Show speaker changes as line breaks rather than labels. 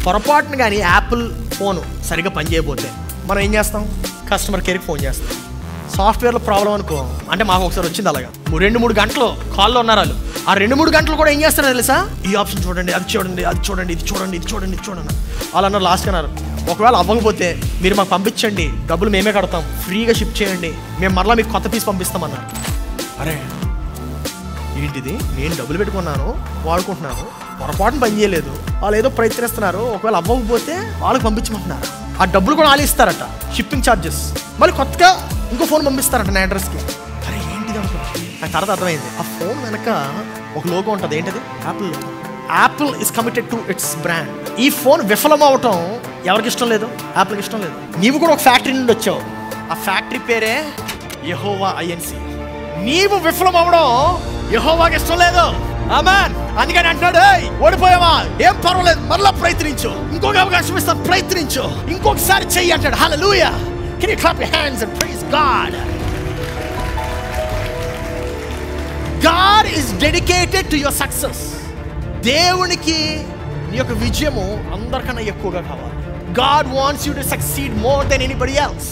పొరపాటున కానీ Apple phone సరిగ్గా పనిచేయకపోతే మనం ఏం చేస్తాం? కస్టమర్ కేర్కి ఫోన్ చేస్తాం. సాఫ్ట్వేర్లో ప్రాబ్లం అనుకో, అంటే మాకు ఒకసారి వచ్చింది అలాగా. 2-3 గంటలు కాల్లో ఉన్నారు వాళ్ళు. ఆ 2-3 గంటలు కూడా ఏం చేస్తారో తెలుసా? ఈ ఆప్షన్ చూడండి, అది చూడండి, అది చూడండి, ఇది చూడండి, ఇది చూడండి, ఇది చూడండి వాళ్ళు అన్నారు. లాస్ట్కి అన్నారు, ఒకవేళ అవ్వకపోతే మీరు మాకు పంపించండి, డబ్బులు మేమే కడతాం, ఫ్రీగా షిప్ చేయండి, మేము మరలా మీకు కొత్త పీస్ పంపిస్తామన్నారు. అరే ఏంటిది, నేను డబ్బులు పెట్టుకున్నాను, వాడుకుంటున్నాను, పొరపాటున పని చేయలేదు, వాళ్ళు ఏదో ప్రయత్నిస్తున్నారు, ఒకవేళ అవ్వకపోతే వాళ్ళకి పంపించమంటున్నారు. ఆ డబ్బులు కూడా వాళ్ళు ఇస్తారట, షిప్పింగ్ ఛార్జెస్. మళ్ళీ కొత్తగా ఇంకో ఫోన్ పంపిస్తారట నా అడ్రస్కి. అరే ఏంటిది అనుకున్నా. నాకు తర్వాత అర్థమైంది, ఆ ఫోన్ వెనక ఒక లోగో ఉంటుంది. ఏంటది? Apple. Apple is committed to it's brand. ఈ ఫోన్ విఫలం అవటం ఎవరికి ఇష్టం లేదు? యాపిల్కి ఇష్టం లేదు. నీవు కూడా ఒక ఫ్యాక్టరీ నుండి వచ్చావు, ఆ ఫ్యాక్టరీ పేరే యెహోవా ఐఎన్సి. నీవు విఫలం అవడం యెహోవాకి ఇష్టం లేదు. ఆమేన్. అందుకని అంటాడు, ఓడిపోయావా ఏం పర్వాలేదు, మరలా ప్రయత్నించు, ఇంకొక అవకాశం ఇస్తాను, ప్రయత్నించు, ఇంకొకసారి చెయ్యి అంటాడు. హల్లెలూయా. Can you clap your hands and praise God? God is dedicated to your success. దేవునికి నీ యొక్క విజయము అందరికన్నా ఎక్కువగా కావాలి. God wants you to succeed more than anybody else.